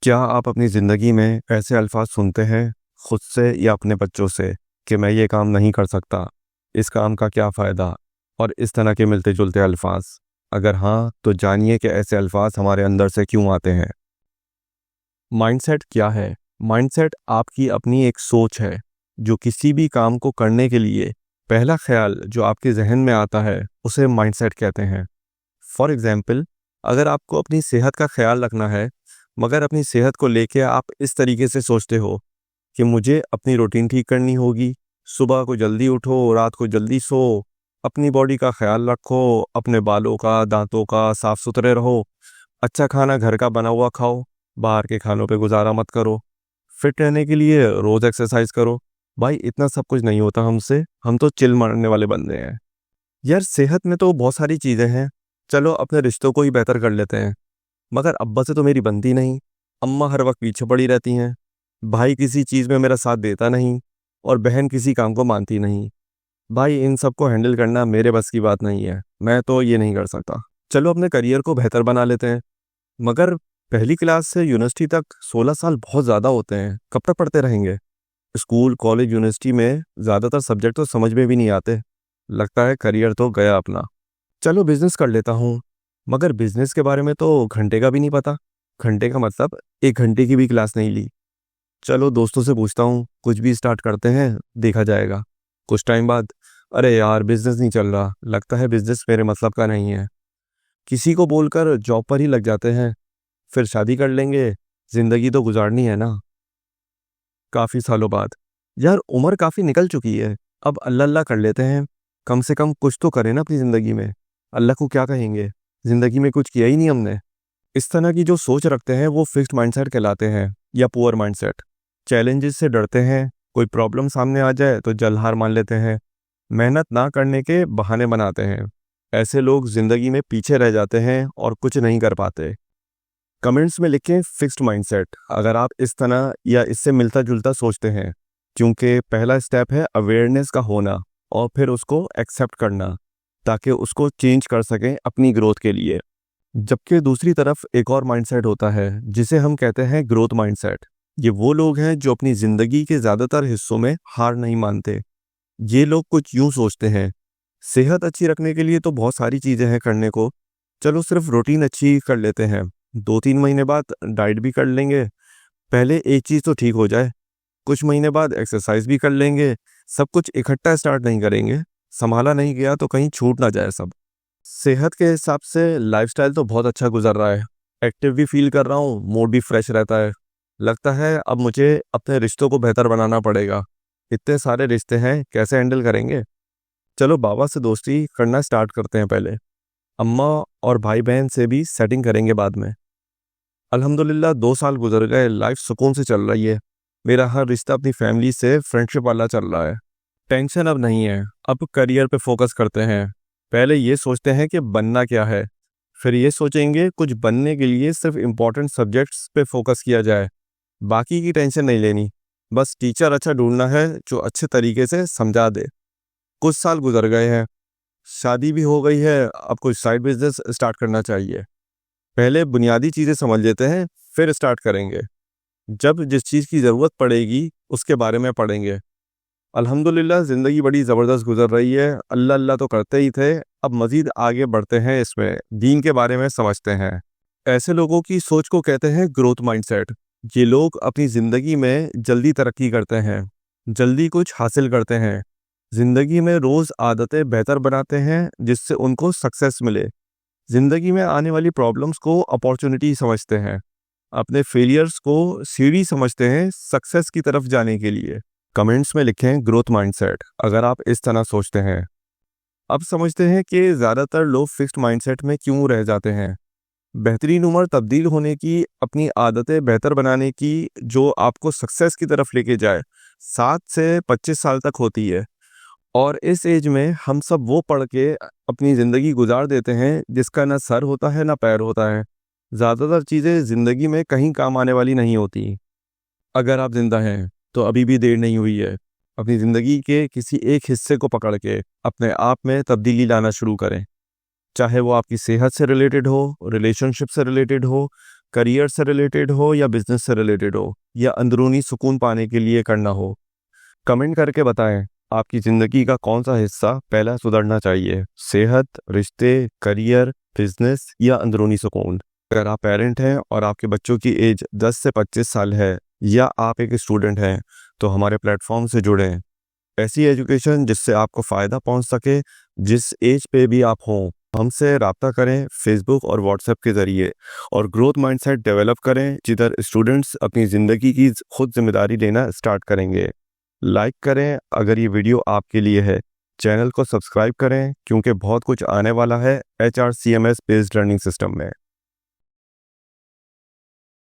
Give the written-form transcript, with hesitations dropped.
क्या आप अपनी ज़िंदगी में ऐसे अल्फाज सुनते हैं, खुद से या अपने बच्चों से, कि मैं ये काम नहीं कर सकता, इस काम का क्या फ़ायदा, और इस तरह के मिलते-जुलते अल्फाज? अगर हाँ, तो जानिए कि ऐसे अल्फाज हमारे अंदर से क्यों आते हैं। माइंडसेट क्या है? माइंडसेट आपकी अपनी एक सोच है, जो किसी भी काम को करने के लिए पहला ख्याल जो आपके ज़हन में आता है, उसे माइंडसेट कहते हैं। फॉर एग्ज़ाम्पल, अगर आपको अपनी सेहत का ख्याल रखना है, मगर अपनी सेहत को लेके आप इस तरीके से सोचते हो कि मुझे अपनी रूटीन ठीक करनी होगी, सुबह को जल्दी उठो, रात को जल्दी सो, अपनी बॉडी का ख्याल रखो, अपने बालों का, दांतों का साफ सुथरे रहो, अच्छा खाना घर का बना हुआ खाओ, बाहर के खानों पे गुजारा मत करो, फिट रहने के लिए रोज़ एक्सरसाइज करो। भाई इतना सब कुछ नहीं होता हमसे, हम तो चिल मारने वाले बंदे हैं। यार सेहत में तो बहुत सारी चीज़ें हैं, चलो अपने रिश्तों को ही बेहतर कर लेते हैं, मगर अब्बा से तो मेरी बनती नहीं, अम्मा हर वक्त पीछे पड़ी रहती हैं, भाई किसी चीज़ में मेरा साथ देता नहीं, और बहन किसी काम को मानती नहीं। भाई इन सब को हैंडल करना मेरे बस की बात नहीं है, मैं तो ये नहीं कर सकता। चलो अपने करियर को बेहतर बना लेते हैं, मगर पहली क्लास से यूनिवर्सिटी तक 16 साल बहुत ज़्यादा होते हैं, कब तक पढ़ते रहेंगे? स्कूल, कॉलेज, यूनिवर्सिटी में ज़्यादातर सब्जेक्ट तो समझ में भी नहीं आते, लगता है करियर तो गया अपना। चलो बिजनेस कर लेता हूँ, मगर बिजनेस के बारे में तो घंटे का भी नहीं पता। घंटे का मतलब 1 घंटे की भी क्लास नहीं ली। चलो दोस्तों से पूछता हूँ, कुछ भी स्टार्ट करते हैं, देखा जाएगा। कुछ टाइम बाद, अरे यार बिजनेस नहीं चल रहा, लगता है बिजनेस मेरे मतलब का नहीं है। किसी को बोलकर जॉब पर ही लग जाते हैं, फिर शादी कर लेंगे, जिंदगी तो गुजारनी है ना। काफ़ी सालों बाद, यार उम्र काफ़ी निकल चुकी है, अब अल्लाह अल्लाह कर लेते हैं, कम से कम कुछ तो करें ना अपनी ज़िंदगी में। अल्लाह को क्या कहेंगे, ज़िंदगी में कुछ किया ही नहीं हमने। इस तरह की जो सोच रखते हैं वो फिक्स्ड माइंडसेट कहलाते हैं, या पुअर माइंडसेट। चैलेंजेस से डरते हैं, कोई प्रॉब्लम सामने आ जाए तो जल्द हार मान लेते हैं, मेहनत ना करने के बहाने बनाते हैं। ऐसे लोग ज़िंदगी में पीछे रह जाते हैं और कुछ नहीं कर पाते। कमेंट्स में लिखें फिक्स्ड माइंडसेट अगर आप इस तरह या इससे मिलता जुलता सोचते हैं, क्योंकि पहला स्टेप है अवेयरनेस का होना और फिर उसको एक्सेप्ट करना, ताकि उसको चेंज कर सकें अपनी ग्रोथ के लिए। जबकि दूसरी तरफ एक और माइंडसेट होता है जिसे हम कहते हैं ग्रोथ माइंडसेट। ये वो लोग हैं जो अपनी ज़िंदगी के ज़्यादातर हिस्सों में हार नहीं मानते। ये लोग कुछ यूँ सोचते हैं, सेहत अच्छी रखने के लिए तो बहुत सारी चीज़ें हैं करने को, चलो सिर्फ रूटीन अच्छी कर लेते हैं, 2-3 महीने बाद डाइट भी कर लेंगे, पहले एक चीज़ तो ठीक हो जाए, कुछ महीने बाद एक्सरसाइज भी कर लेंगे। सब कुछ इकट्ठा स्टार्ट नहीं करेंगे, संभाला नहीं गया तो कहीं छूट ना जाए सब। सेहत के हिसाब से लाइफस्टाइल तो बहुत अच्छा गुजर रहा है, एक्टिव भी फील कर रहा हूँ, मूड भी फ्रेश रहता है। लगता है अब मुझे अपने रिश्तों को बेहतर बनाना पड़ेगा, इतने सारे रिश्ते हैं कैसे हैंडल करेंगे। चलो बाबा से दोस्ती करना स्टार्ट करते हैं पहले, अम्मा और भाई बहन से भी सेटिंग करेंगे बाद में। अल्हम्दुलिल्लाह 2 साल गुजर गए, लाइफ सुकून से चल रही है, मेरा हर रिश्ता अपनी फैमिली से फ्रेंडशिप वाला चल रहा है। टेंशन अब नहीं है, अब करियर पे फोकस करते हैं। पहले ये सोचते हैं कि बनना क्या है, फिर ये सोचेंगे कुछ बनने के लिए सिर्फ इम्पोर्टेंट सब्जेक्ट्स पे फोकस किया जाए, बाकी की टेंशन नहीं लेनी। बस टीचर अच्छा ढूंढना है जो अच्छे तरीके से समझा दे। कुछ साल गुजर गए हैं, शादी भी हो गई है, अब कुछ साइड बिजनेस स्टार्ट करना चाहिए। पहले बुनियादी चीज़ें समझ लेते हैं, फिर स्टार्ट करेंगे। जब जिस चीज़ की ज़रूरत पड़ेगी उसके बारे में पढ़ेंगे। अल्हम्दुलिल्लाह ज़िंदगी बड़ी ज़बरदस्त गुजर रही है, अल्लाह अल्लाह तो करते ही थे, अब मज़ीद आगे बढ़ते हैं, इसमें दीन के बारे में समझते हैं। ऐसे लोगों की सोच को कहते हैं ग्रोथ माइंडसेट। ये लोग अपनी ज़िंदगी में जल्दी तरक्की करते हैं, जल्दी कुछ हासिल करते हैं, ज़िंदगी में रोज़ आदतें बेहतर बनाते हैं जिससे उनको सक्सेस मिले। ज़िंदगी में आने वाली प्रॉब्लम्स को अपॉर्चुनिटी समझते हैं, अपने फेलियर्स को सीढ़ी समझते हैं सक्सेस की तरफ जाने के लिए। कमेंट्स में लिखें ग्रोथ माइंडसेट अगर आप इस तरह सोचते हैं। अब समझते हैं कि ज़्यादातर लोग फिक्स्ड माइंडसेट में क्यों रह जाते हैं। बेहतरीन उम्र तब्दील होने की, अपनी आदतें बेहतर बनाने की, जो आपको सक्सेस की तरफ लेके जाए, 7 से 25 साल तक होती है। और इस एज में हम सब वो पढ़ के अपनी ज़िंदगी गुजार देते हैं जिसका ना सर होता है ना पैर होता है। ज़्यादातर चीज़ें ज़िंदगी में कहीं काम आने वाली नहीं होती। अगर आप जिंदा हैं तो अभी भी देर नहीं हुई है, अपनी ज़िंदगी के किसी एक हिस्से को पकड़ के अपने आप में तब्दीली लाना शुरू करें। चाहे वो आपकी सेहत से रिलेटेड हो, रिलेशनशिप से रिलेटेड हो, करियर से रिलेटेड हो या बिजनेस से रिलेटेड हो या अंदरूनी सुकून पाने के लिए करना हो, कमेंट करके बताएं आपकी ज़िंदगी का कौन सा हिस्सा पहला सुधरना चाहिए, सेहत, रिश्ते, करियर, बिजनेस या अंदरूनी सुकून। अगर आप पेरेंट हैं और आपके बच्चों की एज 10 से 25 साल है या आप एक स्टूडेंट हैं तो हमारे प्लेटफॉर्म से जुड़ें। ऐसी एजुकेशन जिससे आपको फ़ायदा पहुंच सके, जिस एज पे भी आप हों, हमसे रब्ता करें फेसबुक और व्हाट्सएप के ज़रिए और ग्रोथ माइंडसेट डेवलप करें जिधर स्टूडेंट्स अपनी ज़िंदगी की खुद जिम्मेदारी लेना स्टार्ट करेंगे। लाइक करें अगर ये वीडियो आपके लिए है, चैनल को सब्सक्राइब करें क्योंकि बहुत कुछ आने वाला है HRCMS बेस्ड लर्निंग सिस्टम में।